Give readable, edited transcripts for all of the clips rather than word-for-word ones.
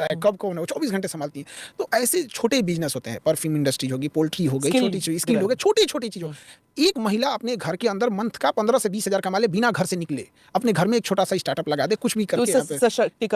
है, कब कौन है, वो 24 घंटे संभालती हैं। तो ऐसे छोटे बिजनेस होते हैं, परफ्यूम इंडस्ट्री होगी, पोल्ट्री हो गई, छोटी चीज स्किल हो गई, छोटी-छोटी चीज़ों। एक महिला अपने घर के अंदर मंथ का 15 से 20 हज़ार कमा ले, बिना घर से निकले, अपने घर में एक छोटा-सा स्टार्टअप लगा दे, कुछ भी तो करके यहाँ पे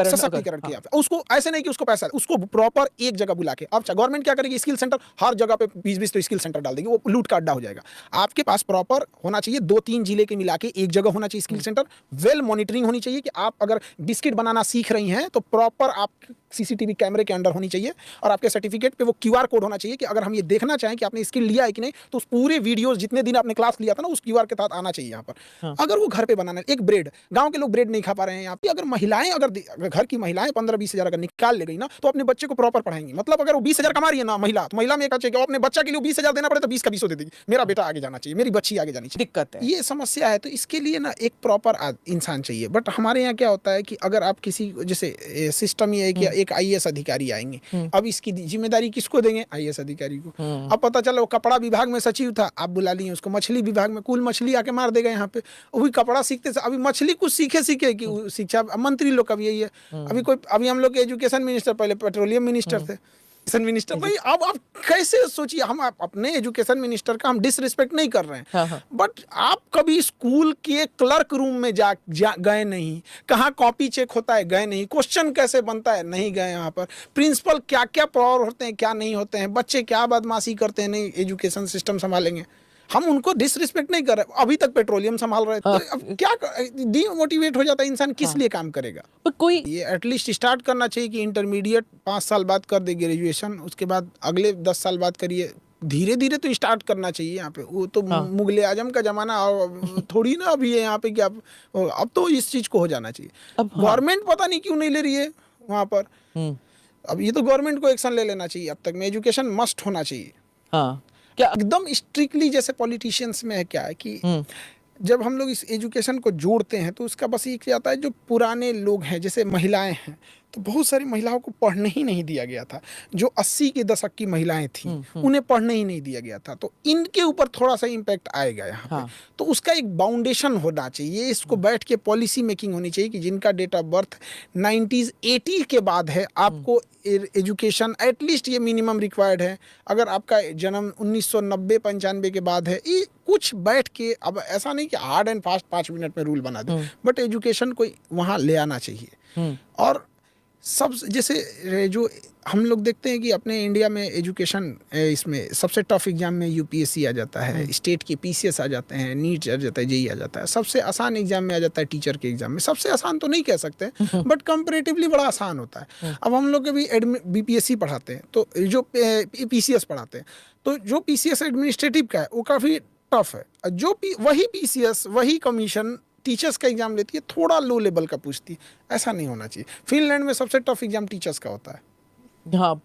सशक्तिकरण किया। उसको ऐसे नहीं कि उसको पैसा, उसको प्रॉपर एक जगह बुला के, अब गवर्नमेंट क्या करेगी, स्किल सेंटर हर जगह पे 20-20 तो स्किल सेंटर डाल देगी, वो लूट का अड्डा हो जाएगा। आपके पास प्रॉपर होना चाहिए, 2-3 जिले के मिला के एक जगह होना चाहिए स्किल सेंटर, वेल मॉनिटरिंग होनी चाहिए कि आप अगर बिस्किट बनाना सीख रही हैं तो प्रॉपर आप सीसीटीवी कैमरे के अंडर होनी चाहिए, और आपके सर्टिफिकेट पे वो क्यूआर कोड होना चाहिए कि अगर हम ये देखना चाहें कि आपने स्किल लिया है कि नहीं, तो उस पूरे वीडियोस जितने दिन आपने क्लास लिया था ना, उस क्यूआर के साथ आना चाहिए यहाँ पर। हाँ। अगर वो घर पे बनाना, एक ब्रेड, गांव के लोग ब्रेड नहीं खा पा रहे हैं यहाँ पे, अगर महिलाएं, अगर घर की महिलाएं 15-20 हज़ार अगर निकाल ले गई ना, तो अपने बच्चे को प्रॉपर पढ़ाएंगी। मतलब अगर वो 20 हज़ार कमा रही है ना महिला, तो महिला में एक चाहिए, अपने बच्चा के लिए 20 हज़ार देना पड़े तो 20 का 20 दे देगी, मेरा बेटा आगे जाना चाहिए, मेरी बच्ची आगे जानी चाहिए। दिक्कत है, ये समस्या है। तो इसके लिए ना एक प्रॉपर इंसान चाहिए। बट हमारे यहाँ क्या होता है कि अगर आप किसी, जैसे सिस्टम ये है कि एक आईएएस अधिकारी आएंगे, अब इसकी जिम्मेदारी किसको देंगे, आईएएस अधिकारी को। अब पता चला वो कपड़ा विभाग में सचिव था, आप बुला लिए उसको मछली विभाग में, कुल मछली आके मार देगा यहाँ पे। वही कपड़ा सीखते थे, अभी मछली कुछ सीखे कि शिक्षा मंत्री लोग का भी यही है। अभी हम लोग के एजुकेशन मिनिस्टर, पहले पेट्रोलियम मिनिस्टर थे, मिनिस्टर भाई। अब आप कैसे सोचिए, हम अपने एजुकेशन मिनिस्टर का हम डिसरिस्पेक्ट नहीं कर रहे हैं। हाँ। बट आप कभी स्कूल के क्लर्क रूम में जा गए नहीं, कहाँ कॉपी चेक होता है गए नहीं, क्वेश्चन कैसे बनता है नहीं गए, यहाँ पर प्रिंसिपल क्या क्या पावर होते हैं क्या नहीं होते हैं, बच्चे क्या बदमाशी करते हैं नहीं, एजुकेशन सिस्टम संभालेंगे। हम उनको डिसरिस्पेक्ट नहीं कर रहे, अभी तक पेट्रोलियम संभाल रहे। हाँ। तो अब क्या डीमोटिवेट हो जाता है इंसान, किस लिए काम करेगा। तो कोई ये एटलीस्ट स्टार्ट करना चाहिए कि इंटरमीडिएट 5 साल बाद कर दे ग्रेजुएशन, उसके बाद अगले 10 साल बाद करिए, धीरे धीरे तो स्टार्ट करना चाहिए यहाँ पे। वो तो हाँ। मुगले आजम का जमाना और थोड़ी ना अभी है यहाँ पे कि अब तो इस चीज को हो जाना चाहिए। गवर्नमेंट पता नहीं क्यों नहीं ले रही है वहाँ पर। अब ये तो गवर्नमेंट को एक्शन ले लेना चाहिए। अब तक में एजुकेशन मस्ट होना चाहिए। हाँ, क्या एकदम स्ट्रिक्टली जैसे पॉलिटिशियंस में है, क्या है कि जब हम लोग इस एजुकेशन को जोड़ते हैं तो उसका बस एक आता है, जो पुराने लोग हैं जैसे महिलाएं हैं, तो बहुत सारी महिलाओं को पढ़ने ही नहीं दिया गया था। जो 80 के दशक की महिलाएं थीं, उन्हें पढ़ने ही नहीं दिया गया था। तो इनके ऊपर थोड़ा सा इम्पैक्ट आएगा यहाँ पे। तो उसका एक बाउंडेशन होना चाहिए, इसको बैठ के पॉलिसी मेकिंग होनी चाहिए कि जिनका डेट ऑफ बर्थ 90s 80 के बाद है, आपको एजुकेशन एटलीस्ट ये मिनिमम रिक्वायर्ड है। अगर आपका जन्म 1990-95 के बाद है, ये कुछ बैठ के, अब ऐसा नहीं कि हार्ड एंड फास्ट 5 मिनट में रूल बना दे, बट एजुकेशन को वहाँ ले आना चाहिए। और सब जैसे जो हम लोग देखते हैं कि अपने इंडिया में एजुकेशन, इसमें सबसे टफ एग्जाम में यूपीएससी आ जाता है, स्टेट के पीसीएस आ जाते हैं, नीट आ जाता है, जेईई आ जाता है। सबसे आसान एग्जाम में आ जाता है टीचर के एग्जाम में। सबसे आसान तो नहीं कह सकते, बट कंपैरेटिवली बड़ा आसान होता है। अब हम लोग भी बीपीएससी पढ़ाते हैं, तो जो पीसीएस पढ़ाते हैं, तो जो पीसीएस एडमिनिस्ट्रेटिव का है वो काफ़ी टफ है। जो वही पीसीएस, वही कमीशन टीचर्स का एग्जाम लेती है, थोड़ा लो लेवल का पूछती है। ऐसा नहीं होना चाहिए। फिनलैंड में सबसे टफ एग्जाम टीचर्स का होता है। हाँ।